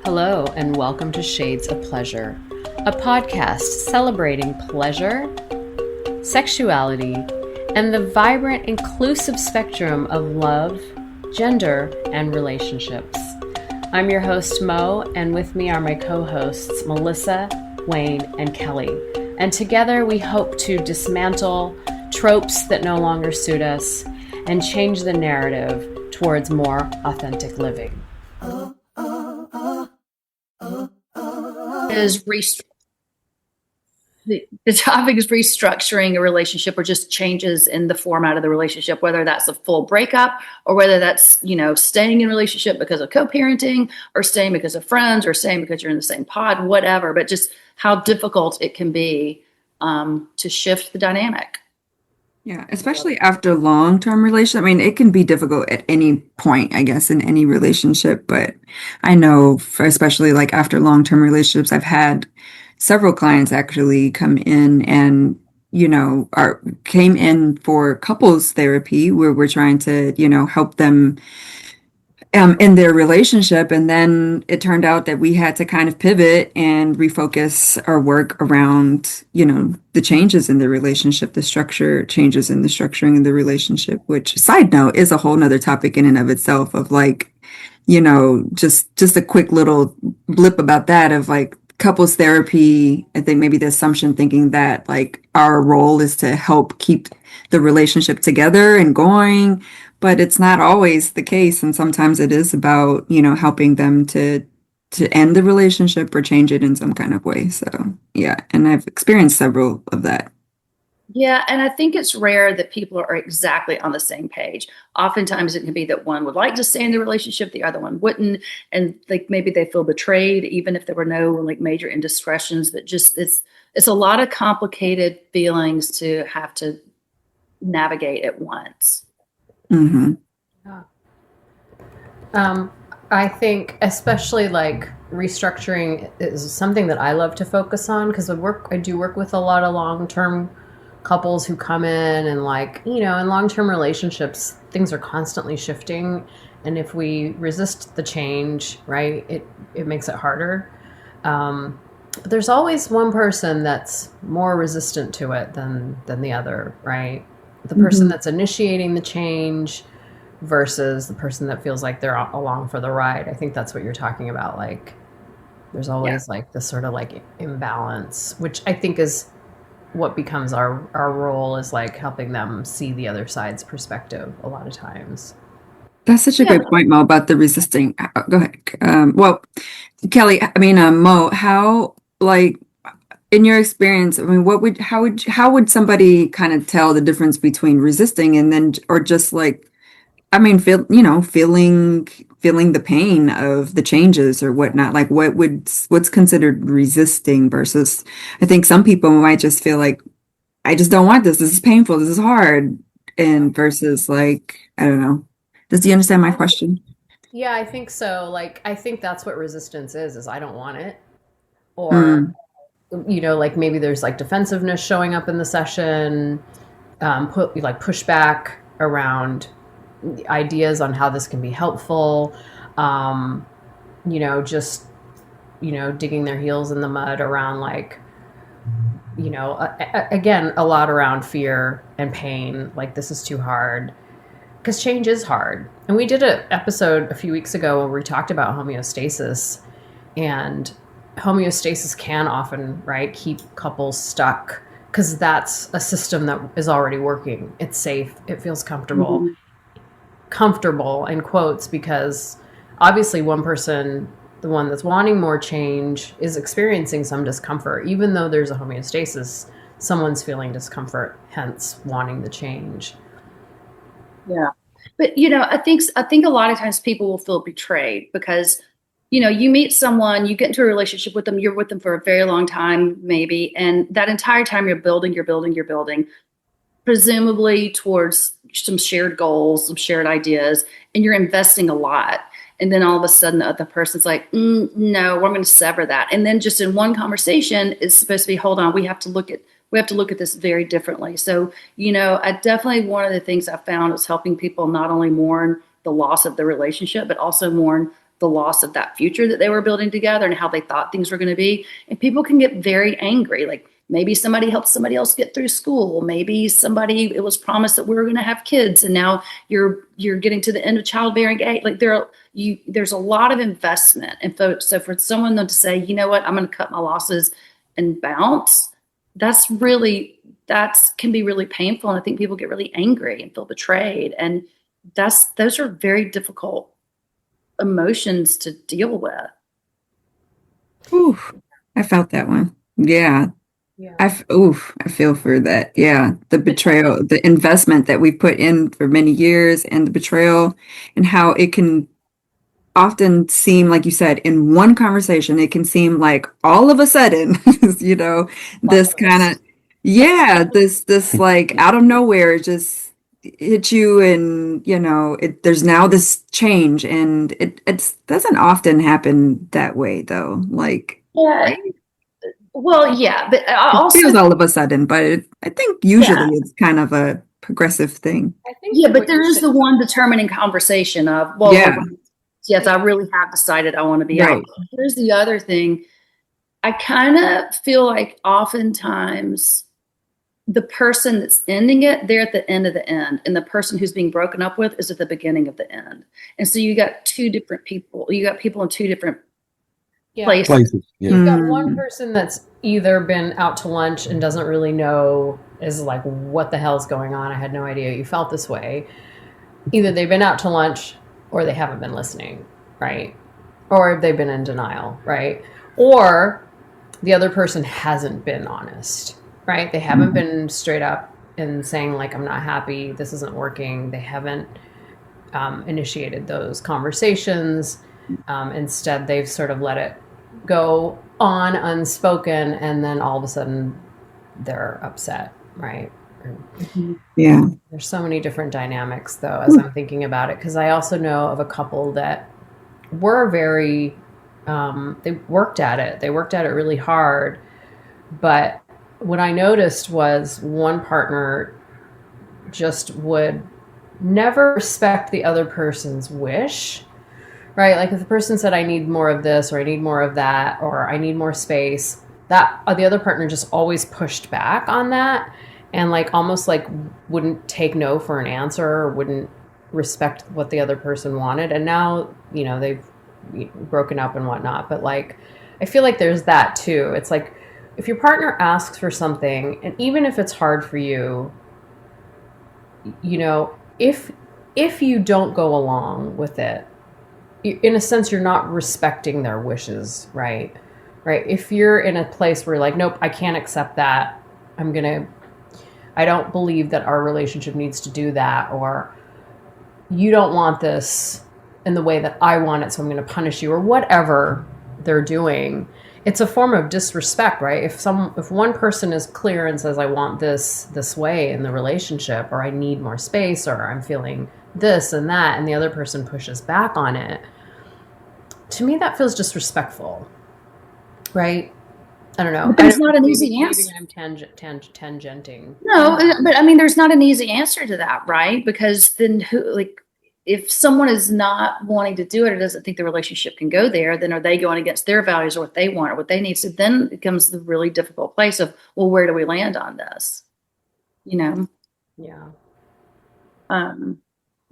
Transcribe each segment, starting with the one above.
Hello, and welcome to Shades of Pleasure, a podcast celebrating pleasure, sexuality, and the vibrant, inclusive spectrum of love, gender, and relationships. I'm your host, Mo, and with me are my co-hosts, Melissa, Wayne, and Kelly. And together we hope to dismantle tropes that no longer suit us and change the narrative towards more authentic living. The topic is restructuring a relationship or just changes in the format of the relationship, whether that's a full breakup or whether that's, staying in a relationship because of co-parenting or staying because of friends or staying because you're in the same pod, whatever, but just how difficult it can be to shift the dynamic. Yeah, especially after long-term relationship. I mean, it can be difficult at any point, I guess, in any relationship. But I know, especially like after long-term relationships, I've had several clients actually come in and, came in for couples therapy where we're trying to, help them in their relationship. And then it turned out that we had to kind of pivot and refocus our work around, the changes in the relationship, the structure changes in the structuring of the relationship, which, side note, is a whole nother topic in and of itself of like, just a quick little blip about that of like couples therapy. I think maybe the assumption thinking that like our role is to help keep the relationship together and going, but it's not always the case. And sometimes it is about, helping them to end the relationship or change it in some kind of way. So, yeah. And I've experienced several of that. Yeah. And I think it's rare that people are exactly on the same page. Oftentimes it can be that one would like to stay in the relationship, the other one wouldn't. And like maybe they feel betrayed, even if there were no like major indiscretions, that just it's a lot of complicated feelings to have to navigate at once. Mm-hmm. Yeah. I think especially like restructuring is something that I love to focus on because I do work with a lot of long-term couples who come in and like, in long-term relationships, things are constantly shifting. And if we resist the change, right, it makes it harder. But there's always one person that's more resistant to it than the other, right? The person that's initiating the change versus the person that feels like they're along for the ride. I think that's what you're talking about. Like there's always like this sort of like imbalance, which I think is what becomes our role is like helping them see the other side's perspective a lot of times. That's such a good point, Mo, about the resisting. Go ahead. Well, Kelly, Mo, how, like, in your experience, I mean, how would somebody kind of tell the difference between resisting and then, or just like, I mean, feeling the pain of the changes or whatnot, like what's considered resisting versus, I think some people might just feel like, I just don't want this. This is painful. This is hard. And versus like, I don't know. Does you understand my question? Yeah, I think so. Like, I think that's what resistance is I don't want it. Or, like maybe there's like defensiveness showing up in the session, pushback around ideas on how this can be helpful. Digging their heels in the mud around like, again, a lot around fear and pain. Like this is too hard. Because change is hard. And we did an episode a few weeks ago where we talked about homeostasis. And homeostasis can often, right, keep couples stuck because that's a system that is already working. It's safe. It feels comfortable. Mm-hmm. Comfortable in quotes because obviously one person, the one that's wanting more change, is experiencing some discomfort. Even though there's a homeostasis, someone's feeling discomfort, hence wanting the change. Yeah. But, I think a lot of times people will feel betrayed because, you meet someone, you get into a relationship with them, you're with them for a very long time, maybe. And that entire time you're building, presumably towards some shared goals, some shared ideas, and you're investing a lot. And then all of a sudden the other person's like, no, we're going to sever that. And then just in one conversation, it's supposed to be, hold on, we have to look at this very differently. So, I definitely, one of the things I found is helping people not only mourn the loss of the relationship, but also mourn the loss of that future that they were building together and how they thought things were going to be. And people can get very angry. Like maybe somebody helped somebody else get through school. Maybe it was promised that we were going to have kids, and now you're getting to the end of childbearing age. Like there's a lot of investment. And so for someone to say, you know what, I'm going to cut my losses and bounce, that can be really painful. And I think people get really angry and feel betrayed. And those are very difficult emotions to deal with. Ooh, I felt that one. Yeah. Yeah. I feel for that. Yeah. The betrayal, the investment that we put in for many years, and the betrayal, and how it can often seem, like you said, in one conversation, it can seem like all of a sudden, this kind of, this like out of nowhere, it just hit you, and there's now this change, and it doesn't often happen that way though. Like, Yeah. Well, yeah, but it feels all of a sudden, but I think usually it's kind of a progressive thing. I think yeah, but there is the one determining conversation of, well, Yeah. yes, I really have decided I want to be Right. out. Here's the other thing. I kind of feel like oftentimes the person that's ending it, they're at the end of the end, and the person who's being broken up with is at the beginning of the end. And so you got two different people. You got people in two different places. Yeah. You've got one person that's either been out to lunch and doesn't really know, is like, what the hell's going on? I had no idea you felt this way. Either they've been out to lunch or they haven't been listening, right? Or they've been in denial, right? Or the other person hasn't been honest, right? They haven't been straight up and saying, like, I'm not happy, this isn't working. They haven't initiated those conversations. Instead, they've sort of let it go on unspoken, and then all of a sudden they're upset, right? Yeah. There's so many different dynamics, though, as I'm thinking about it, because I also know of a couple that were very, they worked at it. They worked at it really hard. But what I noticed was one partner just would never respect the other person's wish, right? Like if the person said, I need more of this, or I need more of that, or I need more space, that the other partner just always pushed back on that, and like almost like wouldn't take no for an answer, or wouldn't respect what the other person wanted. And now, they've broken up and whatnot. But like, I feel like there's that too. It's like, if your partner asks for something, and even if it's hard for you, if you don't go along with it, in a sense, you're not respecting their wishes, right? If you're in a place where you're like, nope, I can't accept that. I don't believe that our relationship needs to do that, or you don't want this in the way that I want it, so I'm going to punish you, or whatever they're doing. It's a form of disrespect, right? If one person is clear and says, I want this way in the relationship, or I need more space, or I'm feeling this and that, and the other person pushes back on it, to me that feels disrespectful, right? I don't know. But there's not an easy answer. I'm tangenting. No, but I mean, there's not an easy answer to that, right? Because then if someone is not wanting to do it or doesn't think the relationship can go there, then are they going against their values or what they want or what they need? So then it comes the really difficult place of, well, where do we land on this? Yeah.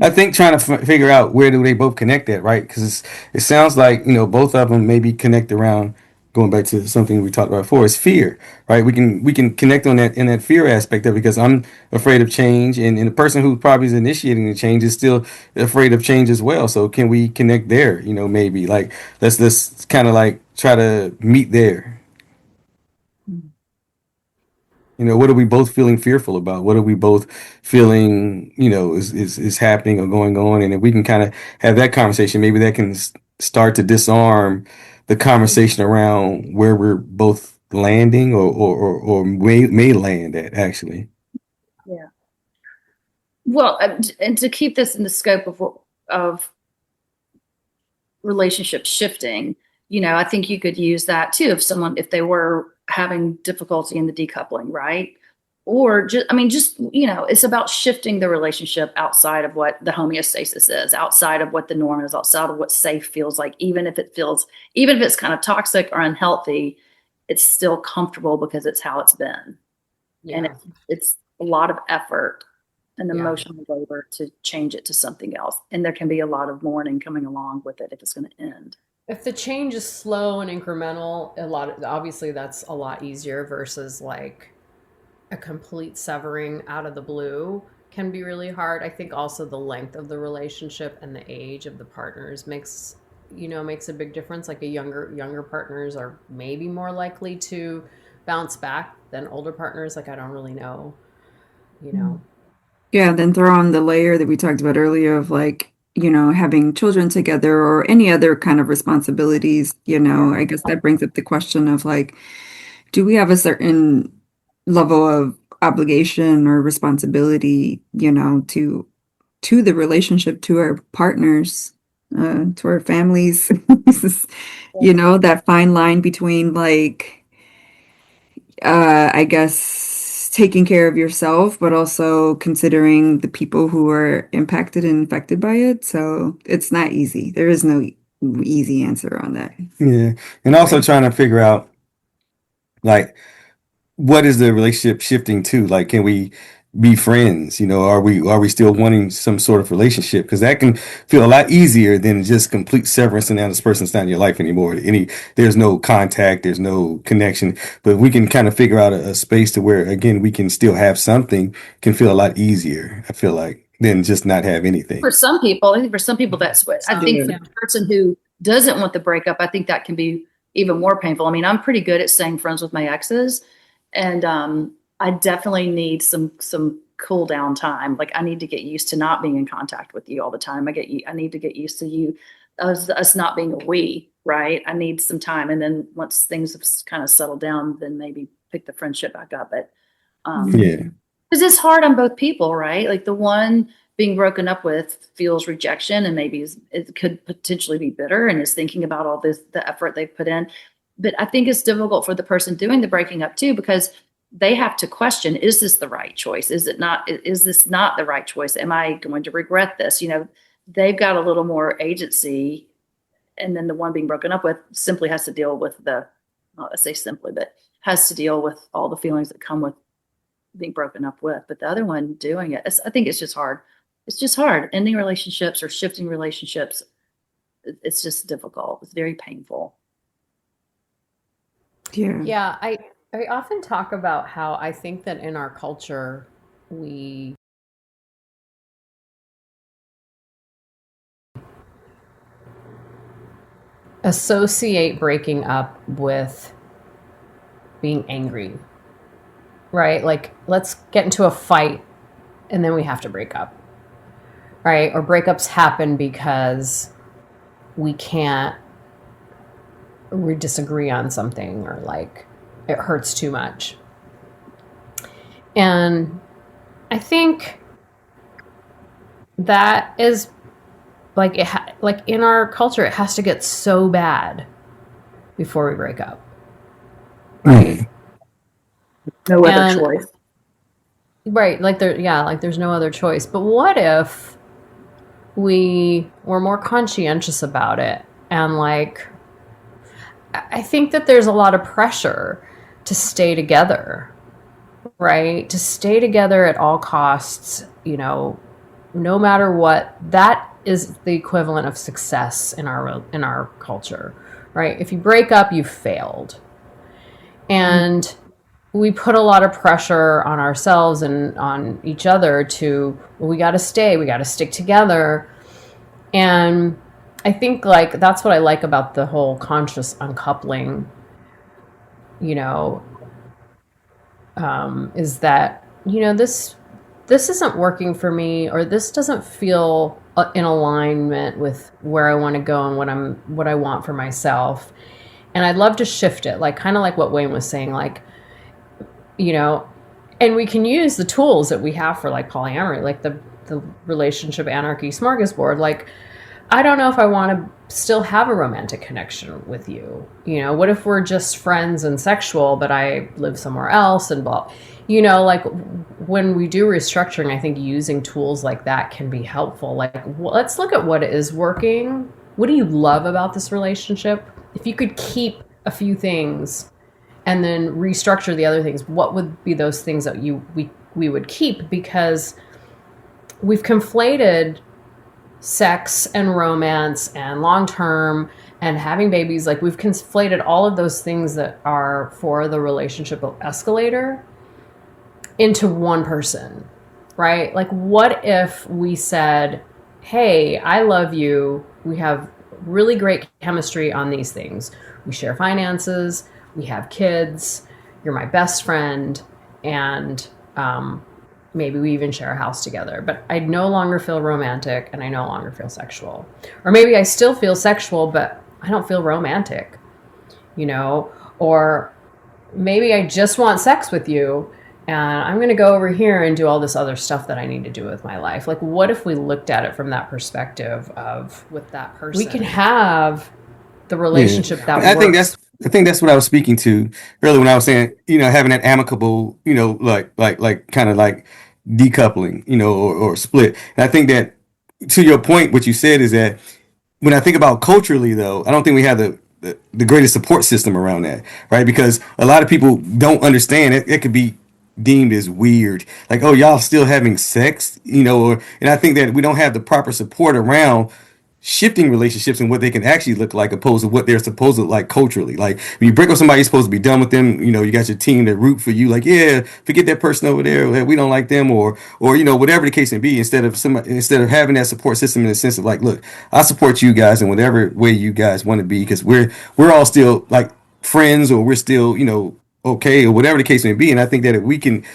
I think trying to figure out where do they both connect at, right? Because it sounds like both of them maybe connect around, going back to something we talked about before, is fear, right? We can connect on that in that fear aspect of it, because I'm afraid of change, and the person who probably is initiating the change is still afraid of change as well. So can we connect there? Maybe like let's kind of like try to meet there. What are we both feeling fearful about? What are we both feeling, is happening or going on? And if we can kind of have that conversation, maybe that can start to disarm the conversation around where we're both landing or may land at, actually. Yeah. Well, and to keep this in the scope of relationship shifting, I think you could use that too. If they were having difficulty in the decoupling, right? or just, I mean, just, it's about shifting the relationship outside of what the homeostasis is, outside of what the norm is, outside of what safe feels like. Even if it's kind of toxic or unhealthy, it's still comfortable because it's how it's been. Yeah. And it's a lot of effort and Yeah. emotional labor to change it to something else. And there can be a lot of mourning coming along with it if it's going to end. If the change is slow and incremental, obviously that's a lot easier versus like a complete severing out of the blue can be really hard. I think also the length of the relationship and the age of the partners makes a big difference. Like younger partners are maybe more likely to bounce back than older partners. Like I don't really know, Yeah, then throw on the layer that we talked about earlier of like, having children together or any other kind of responsibilities, I guess that brings up the question of like, do we have a certain level of obligation or responsibility, to the relationship, to our partners, to our families? That fine line between like, I guess taking care of yourself, but also considering the people who are impacted and affected by it. So it's not easy. There is no easy answer on that. Yeah. And also trying to figure out like what is the relationship shifting to? Like, can we be friends? Are we still wanting some sort of relationship? Because that can feel a lot easier than just complete severance and now this person's not in your life anymore. There's no contact, there's no connection. But we can kind of figure out a space to where again we can still have something can feel a lot easier, I feel like, than just not have anything. For some people, I think that's what I think for Yeah. the person who doesn't want the breakup, I think that can be even more painful. I mean, I'm pretty good at staying friends with my exes, and I definitely need some cool down time. Like I need to get used to not being in contact with you all the time. I need to get used to us not being a we, right? I need some time, and then once things have kind of settled down, then maybe pick the friendship back up. But Yeah. because it's hard on both people, right? Like the one being broken up with feels rejection and maybe it could potentially be bitter and is thinking about all the effort they've put in. But I think it's difficult for the person doing the breaking up too, because they have to question, is this the right choice? Is this not the right choice? Am I going to regret this? They've got a little more agency. And then the one being broken up with simply has to deal with I say simply, but has to deal with all the feelings that come with being broken up with. But the other one doing it, I think it's just hard. It's just hard. Ending relationships or shifting relationships, it's just difficult. It's very painful. Yeah, I often talk about how I think that in our culture we associate breaking up with being angry, right? Like let's get into a fight and then we have to break up, right? Or breakups happen because we disagree on something or like it hurts too much. And I think that is like like in our culture, it has to get so bad before we break up, right? No other choice. Right, like there's no other choice. But what if we were more conscientious about it and like I think that there's a lot of pressure to stay together, right? To stay together at all costs, no matter what. That is the equivalent of success in our culture, right? If you break up, you failed. And we put a lot of pressure on ourselves and on each other to, well, we got to stick together. And I think like that's what I like about the whole conscious uncoupling, is that, this isn't working for me, or this doesn't feel in alignment with where I want to go and what I want for myself. And I'd love to shift it, like kind of like what Wayne was saying, like, and we can use the tools that we have for like polyamory, like the relationship anarchy smorgasbord, like I don't know if I want to still have a romantic connection with you. You know, what if we're just friends and sexual, but I live somewhere else and blah. You know, like when we do restructuring, I think using tools like that can be helpful. Like, let's look at what is working. What do you love about this relationship? If you could keep a few things and then restructure the other things, what would be those things that we would keep? Because we've conflated sex and romance and long term and having babies. Like, we've conflated all of those things that are for the relationship escalator into one person, right? Like, what if we said, hey, I love you. We have really great chemistry on these things. We share finances. We have kids. You're my best friend. And maybe we even share a house together. But I no longer feel romantic and I no longer feel sexual. Or maybe I still feel sexual, but I don't feel romantic, you know? Or maybe I just want sex with you and I'm going to go over here and do all this other stuff that I need to do with my life. Like, what if we looked at it from that perspective of, with that person, we can have the relationship that works. I think that's what I was speaking to earlier when I was saying, you know, having that amicable, you know, like kind of like decoupling, you know, or split. And I think that, to your point, what you said is that when I think about culturally, though, I don't think we have the greatest support system around that, right? Because a lot of people don't understand it. It could be deemed as weird, like, oh, y'all still having sex, you know, and I think that we don't have the proper support around shifting relationships and what they can actually look like opposed to what they're supposed to look like culturally. Like, when you break up somebody, you're supposed to be done with them. You know, you got your team that root for you, like, yeah, forget that person over there, we don't like them, or you know, whatever the case may be, instead of having that support system in the sense of like, look, I support you guys in whatever way you guys want to be, because we're all still like friends, or we're still, you know, okay, or whatever the case may be. And I think that if we can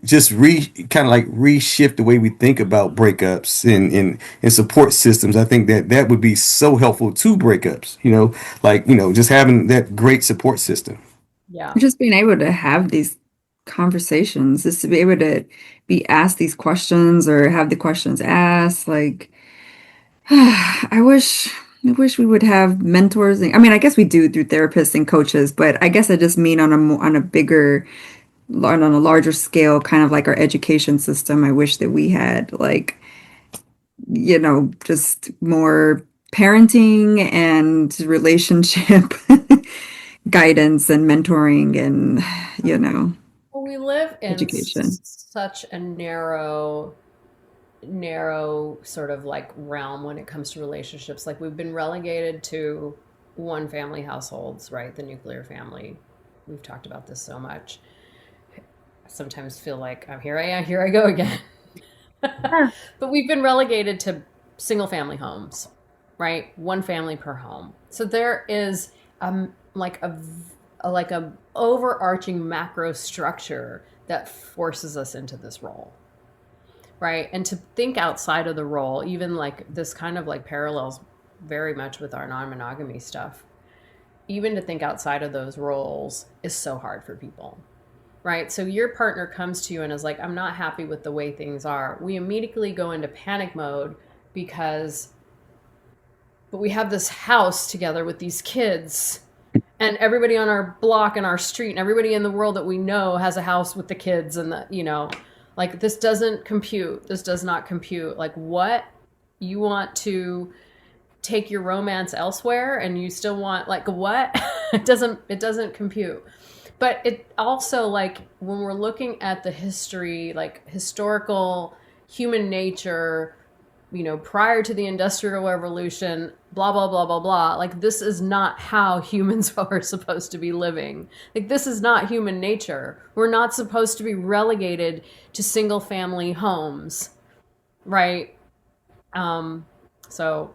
just kind of like reshift the way we think about breakups and support systems, I think that that would be so helpful to breakups, you know, like, you know, just having that great support system. Yeah. Just being able to have these conversations, just to be able to be asked these questions or have the questions asked. Like, I wish we would have mentors. I mean, I guess we do through therapists and coaches, but I guess I just mean on a bigger, on a larger scale, kind of like our education system. I wish that we had, like, you know, just more parenting and relationship guidance and mentoring and, you know, Well, we live in education. such a narrow sort of like realm when it comes to relationships. Like, we've been relegated to one family households, right? The nuclear family. We've talked about this so much. I sometimes feel like here I go again. But we've been relegated to single family homes, right? One family per home. So there is like a overarching macro structure that forces us into this role, right? And to think outside of the role, even like this kind of like parallels very much with our non-monogamy stuff. Even to think outside of those roles is so hard for people, right? So your partner comes to you and is like, I'm not happy with the way things are. We immediately go into panic mode but we have this house together with these kids, and everybody on our block and our street and everybody in the world that we know has a house with the kids, and the, you know, like, this doesn't compute. This does not compute. Like, what? You want to take your romance elsewhere and you still want, like, what? It doesn't compute. But it also, like, when we're looking at the history, like historical human nature, you know, prior to the Industrial Revolution, blah, blah, blah, blah, blah. Like, this is not how humans are supposed to be living. Like, this is not human nature. We're not supposed to be relegated to single family homes, right? So,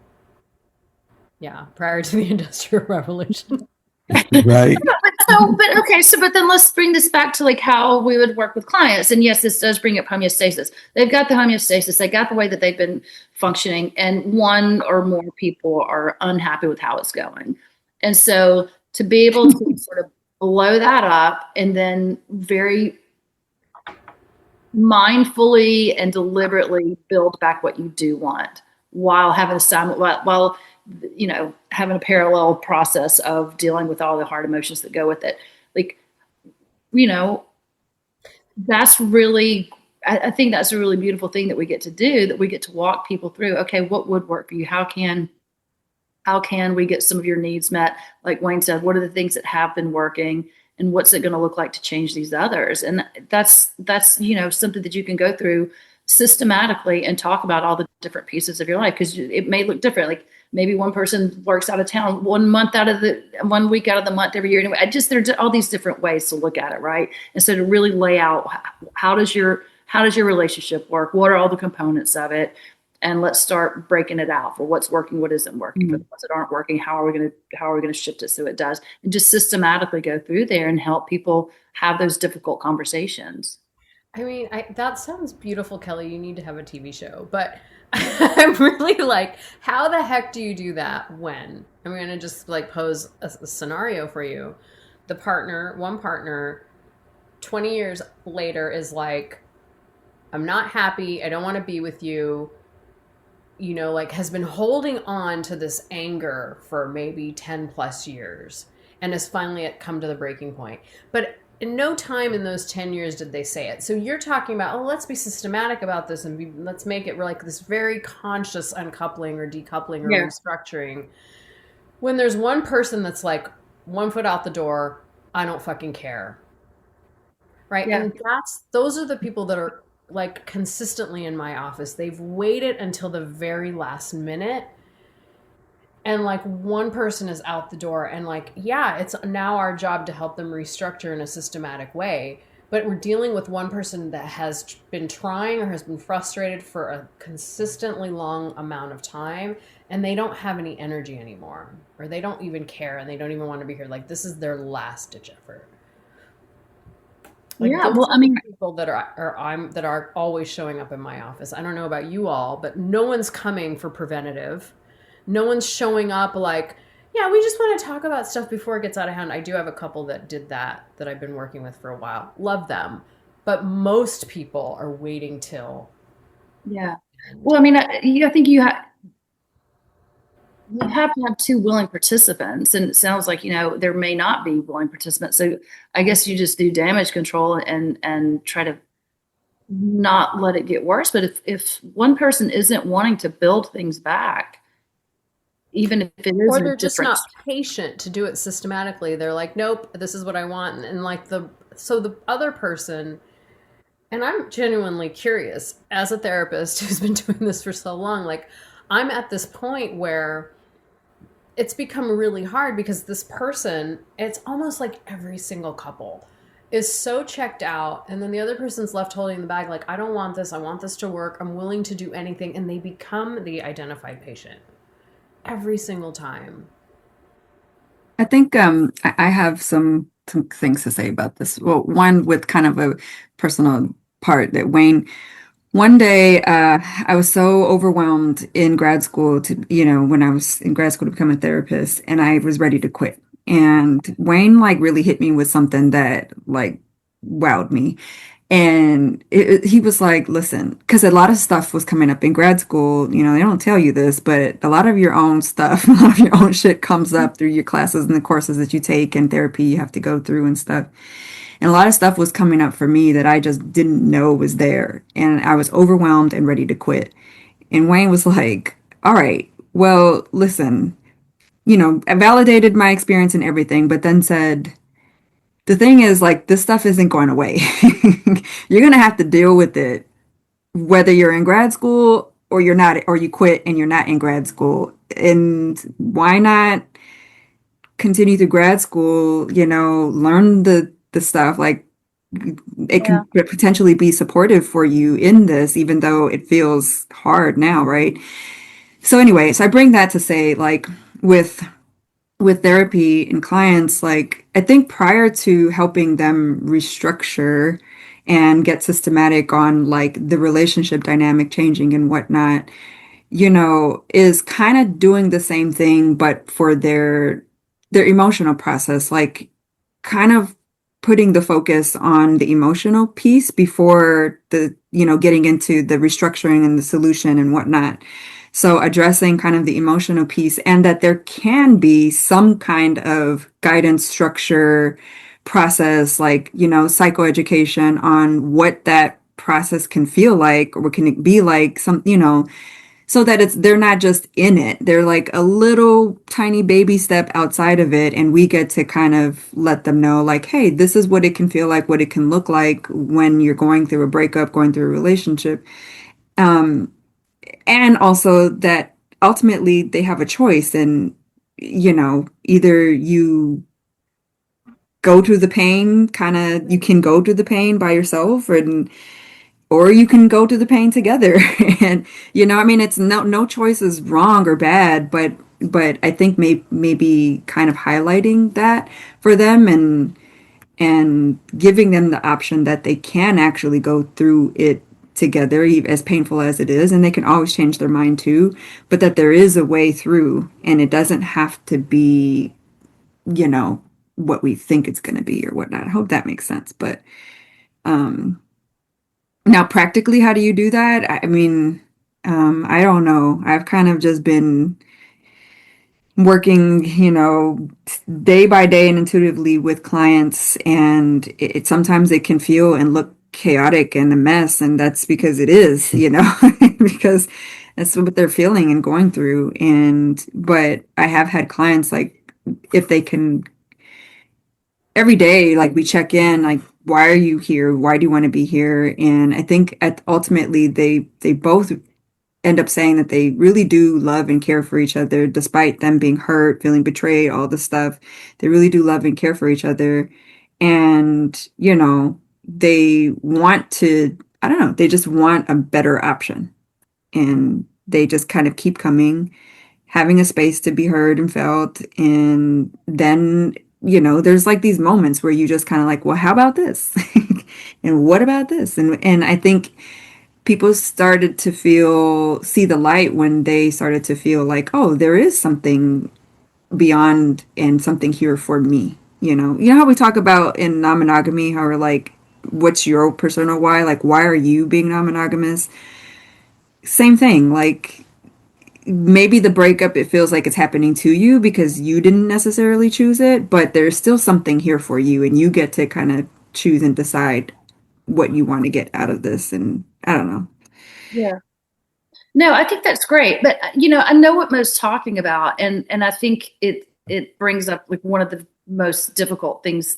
yeah, prior to the Industrial Revolution. Right. But then let's bring this back to like how we would work with clients. And yes, this does bring up homeostasis. They've got the homeostasis, they got the way that they've been functioning, and one or more people are unhappy with how it's going. And so to be able to sort of blow that up and then very mindfully and deliberately build back what you do want, while having while having a parallel process of dealing with all the hard emotions that go with it. Like, that's really, I think that's a really beautiful thing that we get to do, that we get to walk people through. Okay, what would work for you? How can we get some of your needs met? Like Wayne said, what are the things that have been working, and what's it going to look like to change these others? And that's something that you can go through systematically and talk about all the different pieces of your life, because it may look different. Like maybe one person works out of town 1 week out of the month every year. Anyway, there's all these different ways to look at it, right? And so to really lay out, how does your relationship work? What are all the components of it? And let's start breaking it out for what's working, what isn't working. For the ones that aren't working, how are we going to shift it so it does? And just systematically go through there and help people have those difficult conversations. I mean, that sounds beautiful, Kelly. You need to have a TV show. But I'm really like, how the heck do you do that when? I'm going to just like pose a scenario for you. One partner, 20 years later is like, I'm not happy. I don't want to be with you. Like has been holding on to this anger for maybe 10 plus years and has finally come to the breaking point. But in no time in those 10 years did they say it. So you're talking about, let's be systematic about this and let's make it like this very conscious uncoupling or decoupling or restructuring. When there's one person that's like 1 foot out the door, I don't fucking care. Right. Yeah. And those are the people that are like consistently in my office. They've waited until the very last minute. And like one person is out the door and like, yeah, it's now our job to help them restructure in a systematic way. But we're dealing with one person that has been trying or has been frustrated for a consistently long amount of time, and they don't have any energy anymore, or they don't even care, and they don't even want to be here. Like this is their last ditch effort. Like, yeah, well, I mean, people that are always showing up in my office. I don't know about you all, but no one's coming for preventative. No one's showing up like, yeah, we just want to talk about stuff before it gets out of hand. I do have a couple that did that I've been working with for a while. Love them. But most people are waiting till. Yeah. Well, I mean, I think you have to have two willing participants, and it sounds like, there may not be willing participants. So I guess you just do damage control and try to not let it get worse. But if one person isn't wanting to build things back, even if it is, or they're just not patient to do it systematically. They're like, nope, this is what I want. And like the other person, and I'm genuinely curious as a therapist who's been doing this for so long, like I'm at this point where it's become really hard because this person, it's almost like every single couple is so checked out. And then the other person's left holding the bag. Like, I don't want this. I want this to work. I'm willing to do anything. And they become the identified patient. Every single time. I think I have some things to say about this. Well, one with kind of a personal part that Wayne, one day I was so overwhelmed in grad school when I was in grad school to become a therapist, and I was ready to quit. And Wayne like really hit me with something that like wowed me. And he was like, listen, because a lot of stuff was coming up in grad school. They don't tell you this, but a lot of your own stuff, a lot of your own shit comes up through your classes and the courses that you take and therapy you have to go through and stuff. And a lot of stuff was coming up for me that I just didn't know was there. And I was overwhelmed and ready to quit. And Wayne was like, all right, well, listen, I validated my experience and everything, but then said, the thing is, like, this stuff isn't going away. You're going to have to deal with it, whether you're in grad school or you're not, or you quit and you're not in grad school. And why not continue through grad school, learn the stuff, like it can potentially be supportive for you in this, even though it feels hard now, right? So anyway, so I bring that to say, like, with therapy and clients, like I think prior to helping them restructure and get systematic on like the relationship dynamic changing and whatnot, is kind of doing the same thing, but for their emotional process, like kind of putting the focus on the emotional piece before the, getting into the restructuring and the solution and whatnot. So addressing kind of the emotional piece, and that there can be some kind of guidance structure process, like, psychoeducation on what that process can feel like, or what can it be like, so that they're not just in it. They're like a little tiny baby step outside of it, and we get to kind of let them know, like, hey, this is what it can feel like, what it can look like when you're going through a breakup, going through a relationship. And also that ultimately they have a choice, and either you go through the pain, you can go through the pain by yourself, or you can go through the pain together. And I mean, it's no choice is wrong or bad, but I think maybe kind of highlighting that for them, and giving them the option that they can actually go through it together, as painful as it is, and they can always change their mind too, but that there is a way through, and it doesn't have to be, what we think it's going to be or whatnot. I hope that makes sense. But now, practically, how do you do that? I mean, I don't know. I've kind of just been working, day by day and intuitively with clients, and sometimes it can feel and look chaotic and a mess, and that's because it is, because that's what they're feeling and going through. But I have had clients, like, if they can, every day, like, we check in, like, why are you here? Why do you want to be here? And I think ultimately they both end up saying that they really do love and care for each other, despite them being hurt, feeling betrayed, all this stuff. They really do love and care for each other. And, they want to, I don't know, they just want a better option. And they just kind of keep coming, having a space to be heard and felt. And then, there's like these moments where you just kind of like, well, how about this? And what about this? And I think people started to see the light when they started to feel like, oh, there is something beyond and something here for me. How we talk about in non-monogamy, how we're like, what's your personal why? Like, why are you being non-monogamous? Same thing. Like, maybe the breakup, it feels like it's happening to you because you didn't necessarily choose it, but there's still something here for you, and you get to kind of choose and decide what you want to get out of this. And I don't know. Yeah. No, I think that's great. But I know what Mo's talking about, and I think it brings up like one of the most difficult things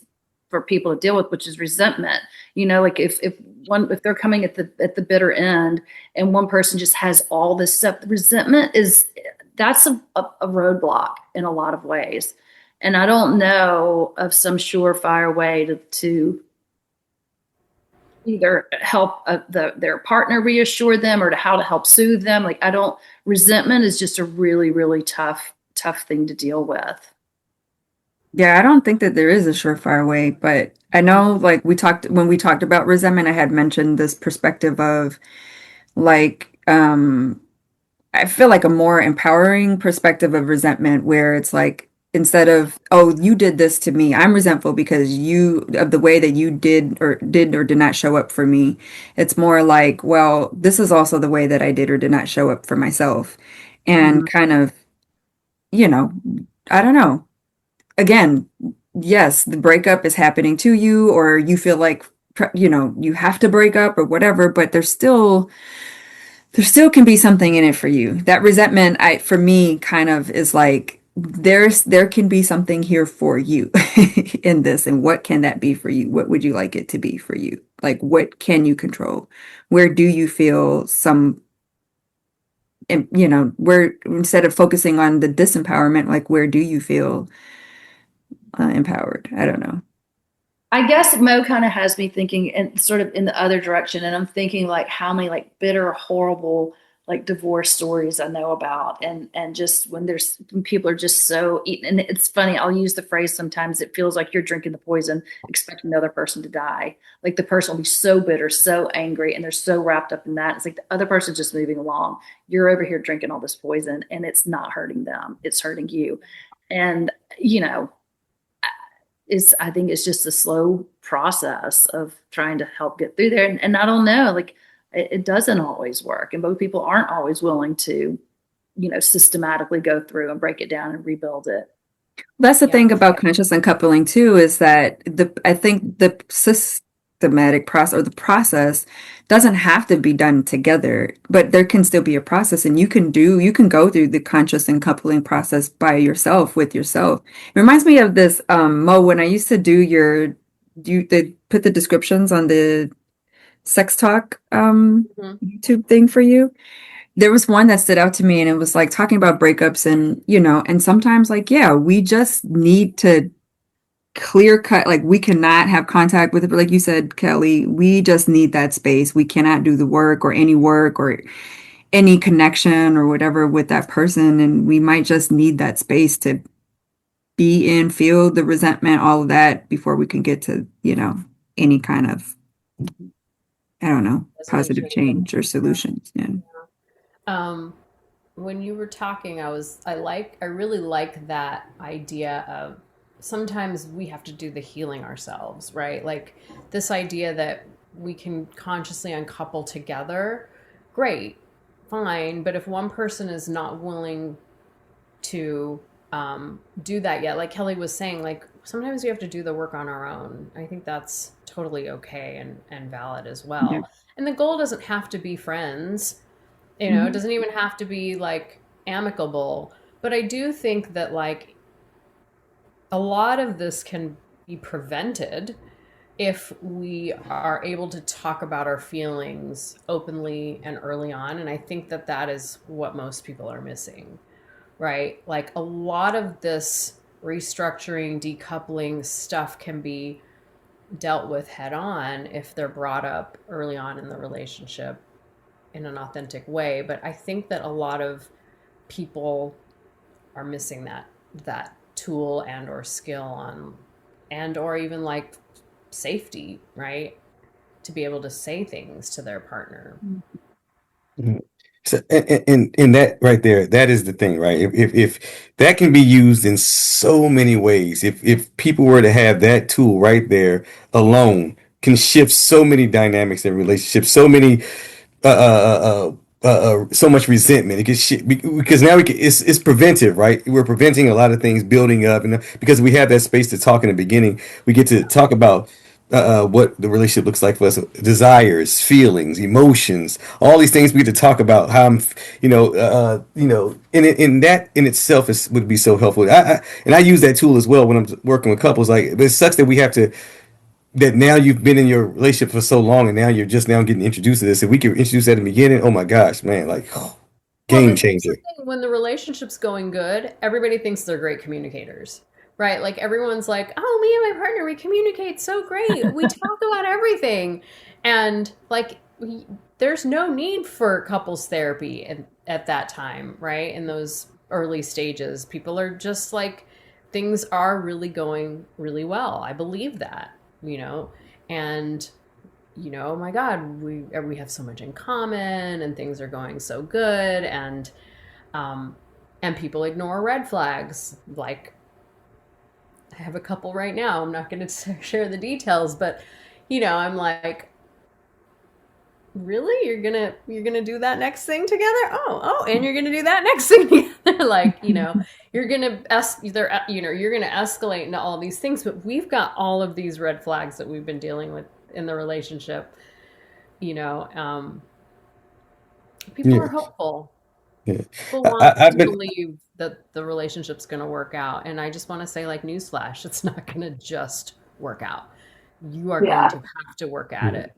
for people to deal with, which is resentment. Like if they're coming at the bitter end, and one person just has all this stuff, the resentment that's a roadblock in a lot of ways. And I don't know of some surefire way to either help their partner reassure them, or how to help soothe them. Like, resentment is just a really, really tough thing to deal with. Yeah, I don't think that there is a surefire way, but I know, like, when we talked about resentment, I had mentioned this perspective of, like, I feel like a more empowering perspective of resentment, where it's like, instead of, oh, you did this to me, I'm resentful because of the way that you did or did not show up for me. It's more like, well, this is also the way that I did or did not show up for myself. And kind of, I don't know. Again, yes, the breakup is happening to you, or you feel like, you have to break up or whatever, but there still can be something in it for you. That resentment, for me, kind of is like, there can be something here for you in this. And what can that be for you? What would you like it to be for you? Like, what can you control? Where do you feel where, instead of focusing on the disempowerment, like, where do you feel empowered? I don't know. I guess Mo kind of has me thinking and sort of in the other direction. And I'm thinking, like, how many like bitter, horrible, like, divorce stories I know about. And just when people are just so eaten. And it's funny, I'll use the phrase sometimes, it feels like you're drinking the poison, expecting the other person to die. Like, the person will be so bitter, so angry, and they're so wrapped up in that. It's like the other person's just moving along. You're over here drinking all this poison, and it's not hurting them. It's hurting you. And, I think it's just a slow process of trying to help get through there. And I don't know, like, it doesn't always work. And both people aren't always willing to systematically go through and break it down and rebuild it. That's the Yeah. thing about conscious uncoupling too, is that I think the systematic process or the process doesn't have to be done together, but there can still be a process, and you can go through the conscious uncoupling process by yourself with yourself. It reminds me of this, Mo, when I used to do they put the descriptions on the sex talk Mhm. YouTube thing for you. There was one that stood out to me, and it was like talking about breakups, and and sometimes, like, yeah, we just need to clear cut, like, we cannot have contact with it, but like you said, Kelly, we just need that space. We cannot do the work or any connection or whatever with that person, and we might just need that space to be in, feel the resentment, all of that, before we can get to any kind of, I don't know, positive Resolution. change or solutions. Yeah. Um, when you were talking, I really like that idea of sometimes we have to do the healing ourselves, right? Like this idea that we can consciously uncouple together, great, fine. But if one person is not willing to do that yet, like Kelly was saying, like sometimes we have to do the work on our own. I think that's totally okay and valid as Yeah. well. And the goal doesn't have to be friends, it Mhm. doesn't even have to be like amicable. But I do think that like a lot of this can be prevented if we are able to talk about our feelings openly and early on. And I think that that is what most people are missing, right? Like a lot of this restructuring, decoupling stuff can be dealt with head on if they're brought up early on in the relationship in an authentic way. But I think that a lot of people are missing that tool and or skill on and or even like safety, right? To be able to say things to their partner. Mhm. So, and that right there, that is the thing, right? If that can be used in so many ways, if people were to have that tool right there alone, can shift so many dynamics in relationships, so much resentment. It gets shit because now it's preventive, right? We're preventing a lot of things building up, and because we have that space to talk in the beginning, we get to talk about what the relationship looks like for us, desires, feelings, emotions, all these things we get to talk about. How I'm, in that in itself would be so helpful. And I use that tool as well when I'm working with couples. Like, but it sucks that we have to that now you've been in your relationship for so long and now you're just now getting introduced to this. If we could introduce that at the beginning, oh my gosh, man, like Well, game and here's changer. the thing, when the relationship's going good, everybody thinks they're great communicators, right? Like everyone's like, "Oh, me and my partner, we communicate so great. We talk about everything." And like there's no need for couples therapy at that time, right? In those early stages, people are just like things are really going really well. I believe that, you know. And oh my God, we have so much in common and things are going so good um and people ignore red flags. Like I have a couple right now. I'm not going to share the details, but I'm like, really? You're gonna do that next thing together? And you're gonna do that next thing together. Like, you're gonna you're gonna escalate into all these things, but we've got all of these red flags that we've been dealing with in the relationship. you know um People Yeah, are hopeful. yeah. People want I've to been believe that the relationship's going to work out, and I just want to say, like, newsflash, it's not going to just work out. You are going Yeah. to have to work at yeah. it.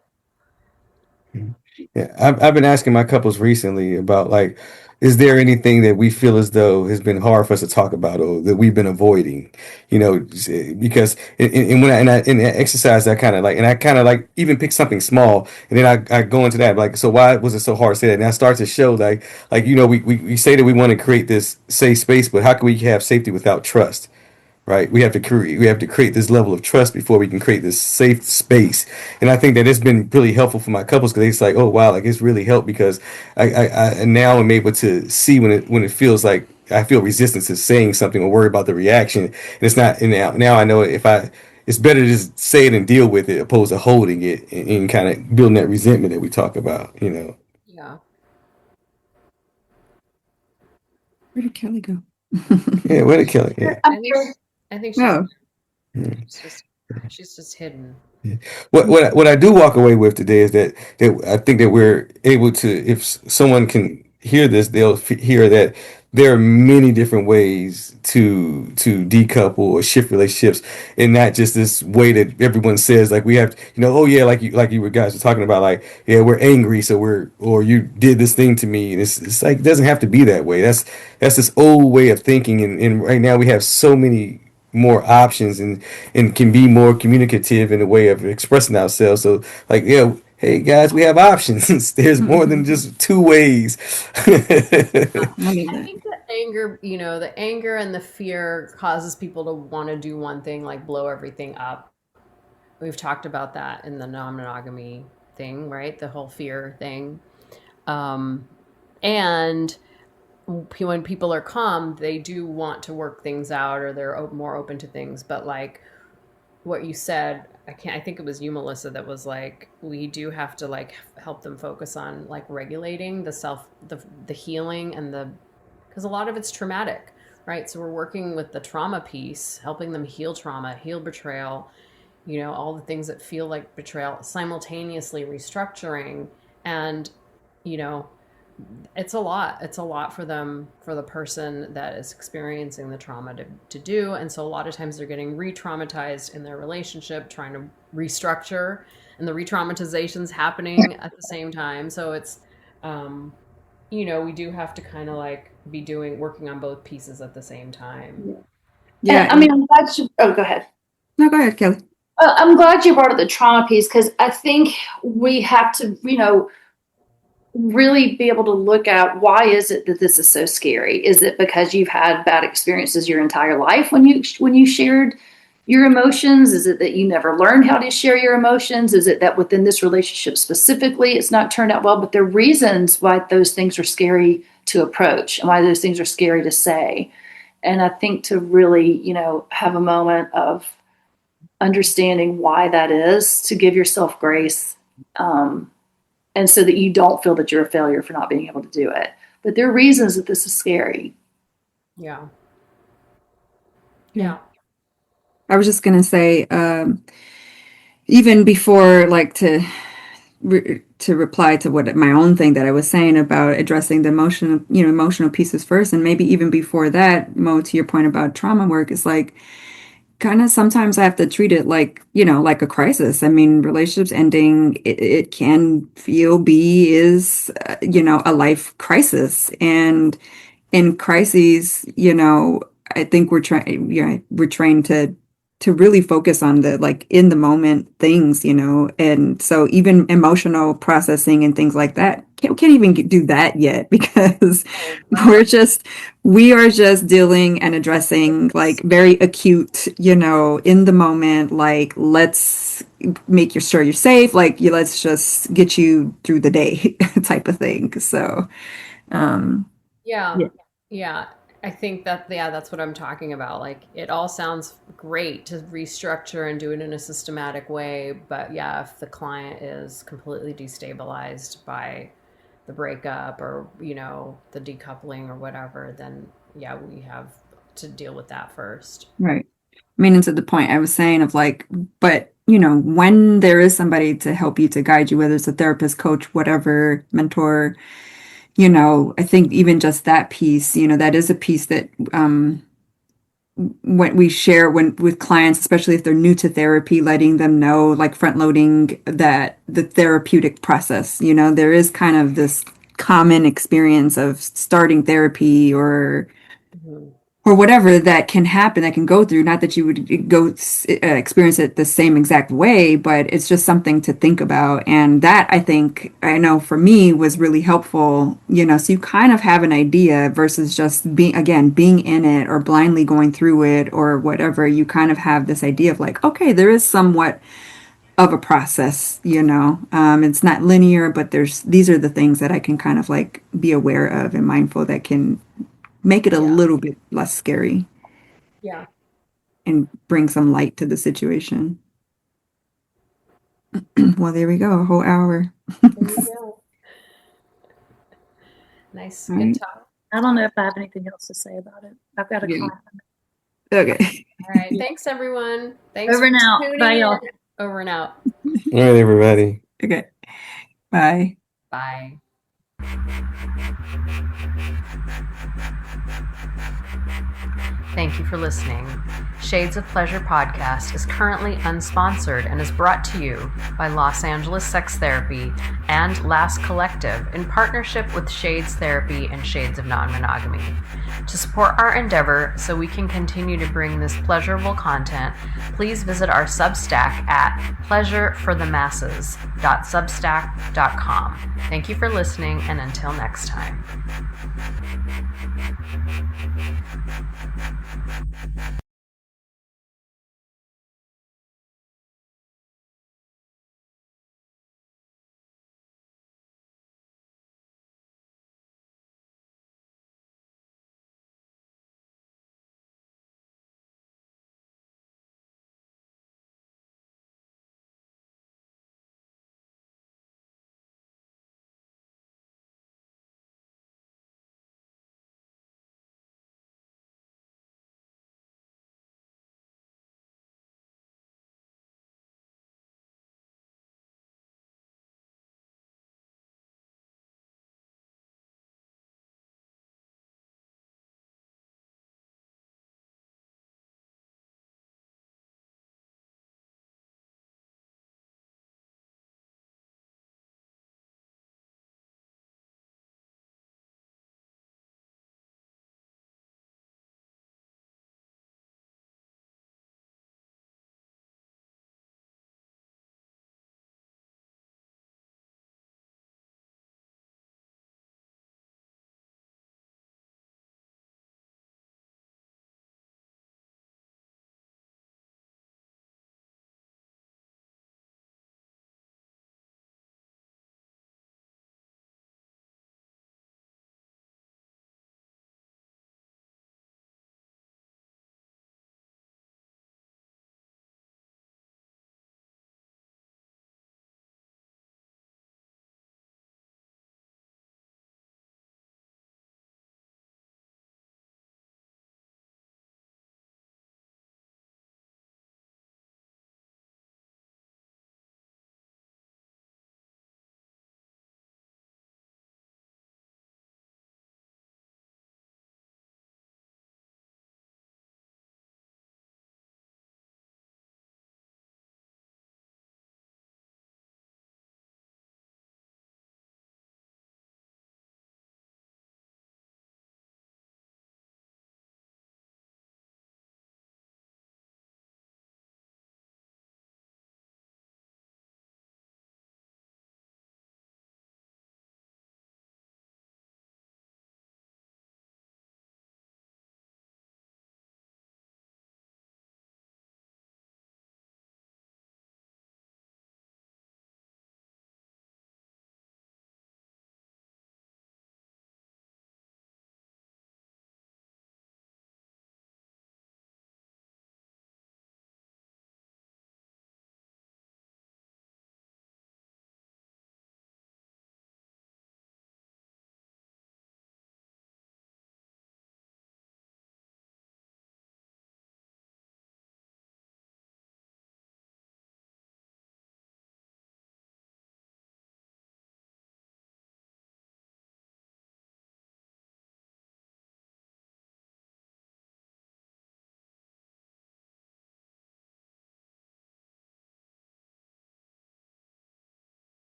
Yeah, I've been asking my couples recently about, like, is there anything that we feel as though has been hard for us to talk about or that we've been avoiding, because and when in that exercise I kind of like, and I kind of like even pick something small and then I go into that, like, so why was it so hard to say that? And I start to show, like, we say that we want to create this safe space, but how can we have safety without trust? Right? We have to create this level of trust before we can create this safe space. And I think that it's been really helpful for my couples because it's like, oh wow, like it's really helped because I now am able to see when it feels like I feel resistance to saying something or worry about the reaction. And it's not, and now I know it's better to just say it and deal with it opposed to holding it and kind of building that resentment that we talk about. Yeah. Where did Kelly go? Yeah, where did Kelly? Yeah. I think she's Oh. she's just hidden. What I do walk away with today is that I think that we're able to, if someone can hear this, they'll hear that there are many different ways to decouple or shift relationships, and not just this way that everyone says, like we have, oh yeah, like you guys were talking about, like, yeah, we're angry, so or you did this thing to me, and it's like, it doesn't have to be that way. That's this old way of thinking, and right now we have so many more options, and can be more communicative in a way of expressing ourselves. So, like, yeah, hey guys, we have options. There's more than just two ways. I mean I that. think the anger, the anger and the fear causes people to want to do one thing, like blow everything up. We've talked about that in the non-monogamy thing, right? The whole fear thing. And when people are calm, they do want to work things out, or they're more open to things. But like what you said, I think it was you, Melissa, that was like, we do have to like help them focus on like regulating the healing because a lot of it's traumatic, right? So we're working with the trauma piece, helping them heal trauma, heal betrayal, all the things that feel like betrayal, simultaneously restructuring. And, you know, it's a lot. It's a lot for them, for the person that is experiencing the trauma to do. And so a lot of times they're getting re-traumatized in their relationship, trying to restructure, and the re-traumatization's happening at the same time. So it's, we do have to kind of like be working on both pieces at the same time. Yeah. I mean, I'm glad you, oh, go ahead. No, go ahead, Kelly. I'm glad you brought up the trauma piece, because I think we have to, really be able to look at, why is it that this is so scary? Is it because you've had bad experiences your entire life when you shared your emotions? Is it that you never learned how to share your emotions? Is it that within this relationship specifically it's not turned out well? But there are reasons why those things are scary to approach and why those things are scary to say. And I think to really, have a moment of understanding why that is, to give yourself grace, and so that you don't feel that you're a failure for not being able to do it. But there are reasons that this is scary. Yeah. I was just gonna say, even before, like, to reply to what my own thing that I was saying about addressing the emotional pieces first, and maybe even before that, Mo, to your point about trauma work, is like, kind of sometimes I have to treat it like, like a crisis. I mean, relationships ending, it can is, a life crisis. And in crises, I think we're trained to really focus on the, like, in the moment things, and so even emotional processing and things like that, can't even do that yet, because we are just dealing and addressing like very acute, in the moment, like, let's make sure you're safe, like, let's just get you through the day type of thing. So Yeah. Yeah. Yeah. I think that's what I'm talking about. Like, it all sounds great to restructure and do it in a systematic way. But yeah, if the client is completely destabilized by the breakup, or, the decoupling or whatever, then yeah, we have to deal with that first. Right. I mean, and to the point I was saying of like, but when there is somebody to help you, to guide you, whether it's a therapist, coach, whatever, mentor, I think even just that piece, that is a piece that when we share with clients, especially if they're new to therapy, letting them know, like, front loading that the therapeutic process, there is kind of this common experience of starting therapy or Mhm. whatever that can happen, that can go through, not that you would go experience it the same exact way, but it's just something to think about. And that, I think, I know for me, was really helpful, so you kind of have an idea versus just being in it or blindly going through it or whatever. You kind of have this idea of like, okay, there is somewhat of a process, it's not linear, but these are the things that I can kind of like be aware of and mindful, that can make it a Yeah. little bit less scary Yeah. and bring some light to the situation. Well, there we go, a whole hour. There you go. Nice. Good Right. talk. I don't know if I have anything else to say about it. I've got a Yeah. class. Okay. All right. Thanks, everyone. Thanks Over and for out. tuning Bye, in. y'all. Over and out. All right, everybody. Okay. Bye. Bye. Thank you for listening. Shades of Pleasure podcast is currently unsponsored and is brought to you by Los Angeles Sex Therapy and Last Collective in partnership with Shades Therapy and Shades of Non-Monogamy. To support our endeavor so we can continue to bring this pleasurable content, please visit our Substack at pleasureforthemasses.substack.com. Thank you for listening, and until next time.